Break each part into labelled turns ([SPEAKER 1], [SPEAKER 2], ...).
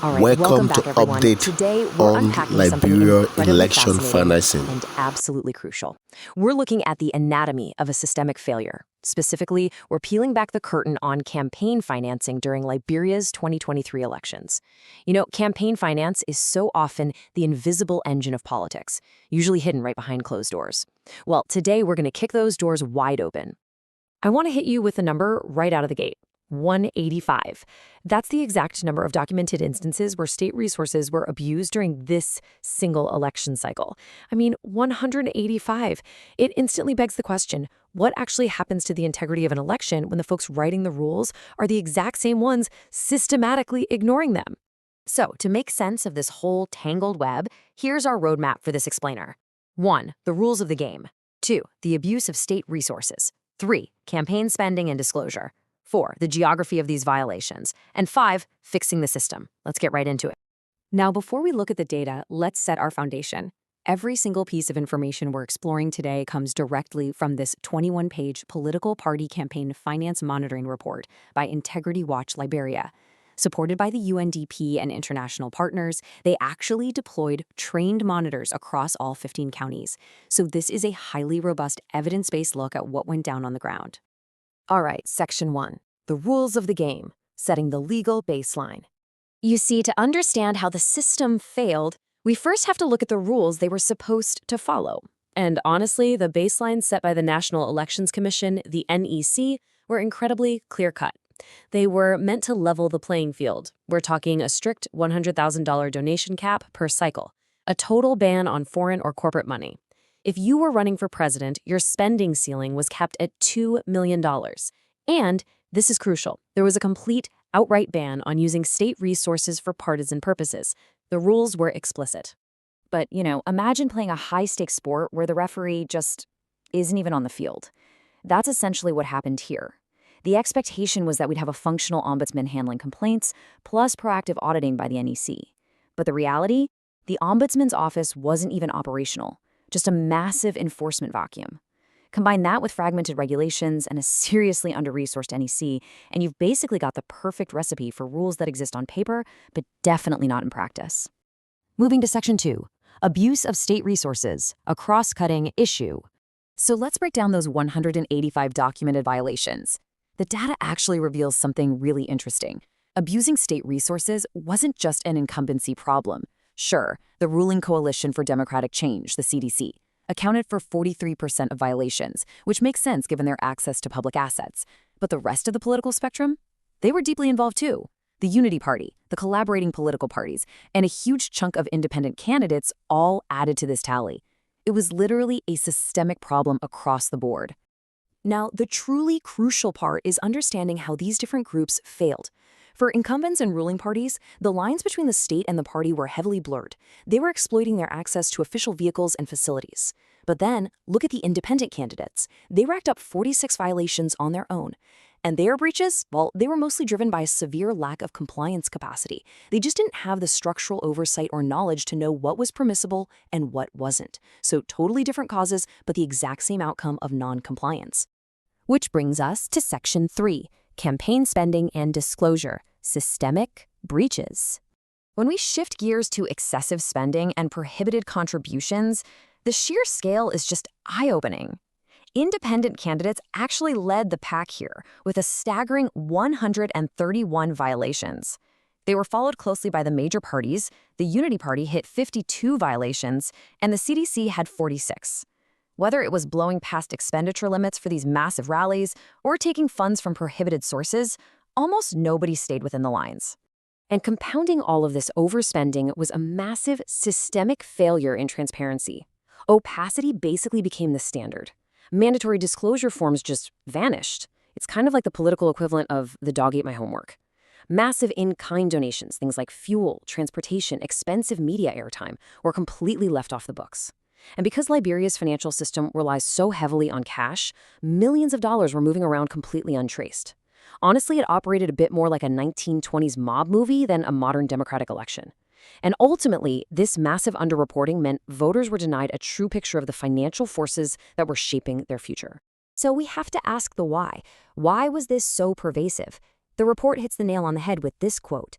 [SPEAKER 1] All right, welcome
[SPEAKER 2] Welcome to
[SPEAKER 1] back, everyone.
[SPEAKER 2] update
[SPEAKER 1] Today, we're
[SPEAKER 2] on
[SPEAKER 1] unpacking something
[SPEAKER 2] Liberia
[SPEAKER 1] incredibly
[SPEAKER 2] election
[SPEAKER 1] fascinating
[SPEAKER 2] financing.
[SPEAKER 1] and absolutely crucial. We're looking at the anatomy of a systemic failure. Specifically, we're peeling back the curtain on campaign financing during Liberia's 2023 elections. You know, campaign finance is so often the invisible engine of politics, usually hidden right behind closed doors. Well, today we're going to kick those doors wide open. I want to hit you with a number right out of the gate. 185. That's the exact number of documented instances where state resources were abused during this single election cycle. I mean, 185. It instantly begs the question, what actually happens to the integrity of an election when the folks writing the rules are the exact same ones systematically ignoring them? So, to make sense of this whole tangled web, here's our roadmap for this explainer. 1. The rules of the game. 2. The abuse of state resources. 3. Campaign spending and disclosure. 4. The geography of these violations. And 5. Fixing the system. Let's get right into it.
[SPEAKER 3] Now, before we look at the data, let's set our foundation. Every single piece of information we're exploring today comes directly from this 21-page political party campaign finance monitoring report by Integrity Watch Liberia. Supported by the UNDP and international partners, they actually deployed trained monitors across all 15 counties. So this is a highly robust, evidence-based look at what went down on the ground.
[SPEAKER 1] All right, Section 1. The rules of the game, setting the legal baseline.
[SPEAKER 4] You see, to understand how the system failed, we first have to look at the rules they were supposed to follow.
[SPEAKER 5] And honestly, the baselines set by the National Elections Commission, the NEC, were incredibly clear-cut. They were meant to level the playing field. We're talking a strict $100,000 donation cap per cycle, a total ban on foreign or corporate money. If you were running for president, your spending ceiling was capped at $2 million. And, this is crucial, there was a complete, outright ban on using state resources for partisan purposes. The rules were explicit.
[SPEAKER 4] But, imagine playing a high-stakes sport where the referee just isn't even on the field. That's essentially what happened here. The expectation was that we'd have a functional ombudsman handling complaints, plus proactive auditing by the NEC. But the reality? The ombudsman's office wasn't even operational. Just a massive enforcement vacuum. Combine that with fragmented regulations and a seriously under-resourced NEC, and you've basically got the perfect recipe for rules that exist on paper, but definitely not in practice.
[SPEAKER 1] Moving to Section 2. Abuse of state resources, a cross-cutting issue. So let's break down those 185 documented violations. The data actually reveals something really interesting. Abusing state resources wasn't just an incumbency problem. Sure, the ruling Coalition for Democratic Change, the CDC, accounted for 43% of violations, which makes sense given their access to public assets. But the rest of the political spectrum? They were deeply involved too. The Unity Party, the collaborating political parties, and a huge chunk of independent candidates all added to this tally. It was literally a systemic problem across the board. Now, the truly crucial part is understanding how these different groups failed. For incumbents and ruling parties, the lines between the state and the party were heavily blurred. They were exploiting their access to official vehicles and facilities. But then, look at the independent candidates. They racked up 46 violations on their own. And their breaches, well, they were mostly driven by a severe lack of compliance capacity. They just didn't have the structural oversight or knowledge to know what was permissible and what wasn't. So totally different causes, but the exact same outcome of non-compliance. Which brings us to Section 3, campaign spending and disclosure, systemic breaches. When we shift gears to excessive spending and prohibited contributions, the sheer scale is just eye-opening. Independent candidates actually led the pack here with a staggering 131 violations. They were followed closely by the major parties. The Unity Party hit 52 violations, and the CDC had 46. Whether it was blowing past expenditure limits for these massive rallies or taking funds from prohibited sources, almost nobody stayed within the lines. And compounding all of this overspending was a massive systemic failure in transparency. Opacity basically became the standard. Mandatory disclosure forms just vanished. It's kind of like the political equivalent of the dog ate my homework. Massive in-kind donations, things like fuel, transportation, expensive media airtime, were completely left off the books. And because Liberia's financial system relies so heavily on cash, millions of dollars were moving around completely untraced. Honestly, it operated a bit more like a 1920s mob movie than a modern democratic election. And ultimately, this massive underreporting meant voters were denied a true picture of the financial forces that were shaping their future. So we have to ask the why. Why was this so pervasive? The report hits the nail on the head with this quote: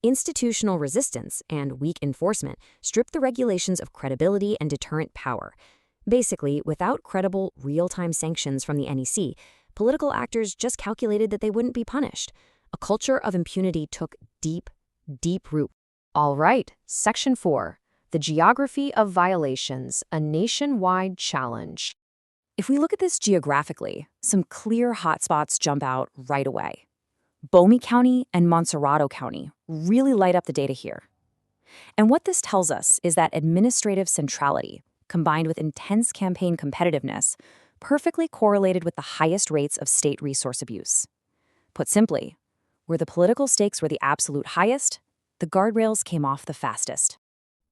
[SPEAKER 4] Institutional resistance and weak enforcement strip the regulations of credibility and deterrent power. Basically, without credible, real-time sanctions from the NEC, political actors just calculated that they wouldn't be punished. A culture of impunity took deep, deep root. All right, Section 4. The Geography of Violations, a Nationwide Challenge. If we look at this geographically, some clear hotspots jump out right away. Bomi County and Montserrado County really light up the data here. And what this tells us is that administrative centrality, combined with intense campaign competitiveness, perfectly correlated with the highest rates of state resource abuse. Put simply, where the political stakes were the absolute highest, the guardrails came off the fastest.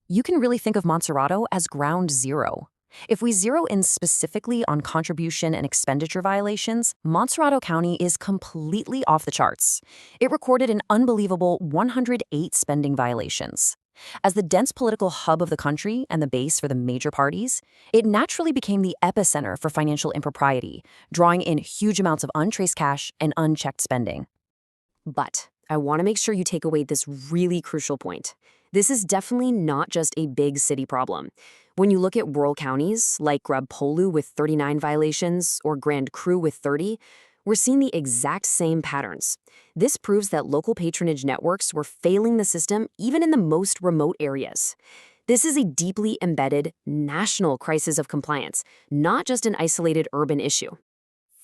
[SPEAKER 4] You can really think of Montserrado as ground zero. If we zero in specifically on contribution and expenditure violations, Montserrado County is completely off the charts. It recorded an unbelievable 108 spending violations. As the dense political hub of the country and the base for the major parties, it naturally became the epicenter for financial impropriety, drawing in huge amounts of untraced cash and unchecked spending.
[SPEAKER 3] But I want to make sure you take away this really crucial point. This is definitely not just a big city problem. When you look at rural counties like Grabpolu with 39 violations or Grand Cru with 30, we're seeing the exact same patterns. This proves that local patronage networks were failing the system even in the most remote areas. This is a deeply embedded national crisis of compliance, not just an isolated urban issue.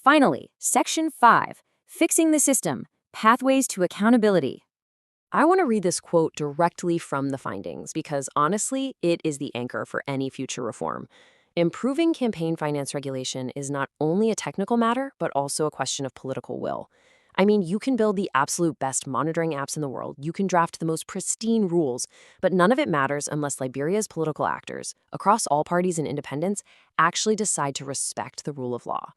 [SPEAKER 4] Finally, Section 5, Fixing the System, Pathways to Accountability.
[SPEAKER 5] I want to read this quote directly from the findings because, honestly, it is the anchor for any future reform. Improving campaign finance regulation is not only a technical matter, but also a question of political will. I mean, you can build the absolute best monitoring apps in the world, you can draft the most pristine rules, but none of it matters unless Liberia's political actors, across all parties and independents, actually decide to respect the rule of law.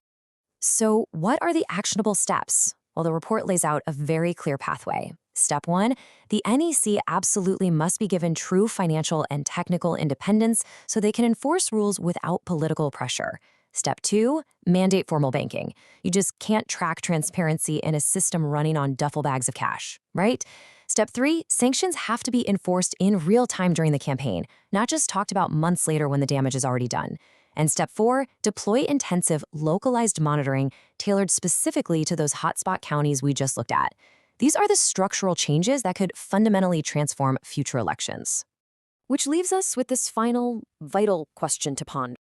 [SPEAKER 4] So, what are the actionable steps? Well, the report lays out a very clear pathway. Step 1, the NEC absolutely must be given true financial and technical independence so they can enforce rules without political pressure. Step 2, mandate formal banking. You just can't track transparency in a system running on duffel bags of cash, right? Step 3, sanctions have to be enforced in real time during the campaign, not just talked about months later when the damage is already done. And Step 4, deploy intensive, localized monitoring tailored specifically to those hotspot counties we just looked at. These are the structural changes that could fundamentally transform future elections. Which leaves us with this final, vital question to ponder.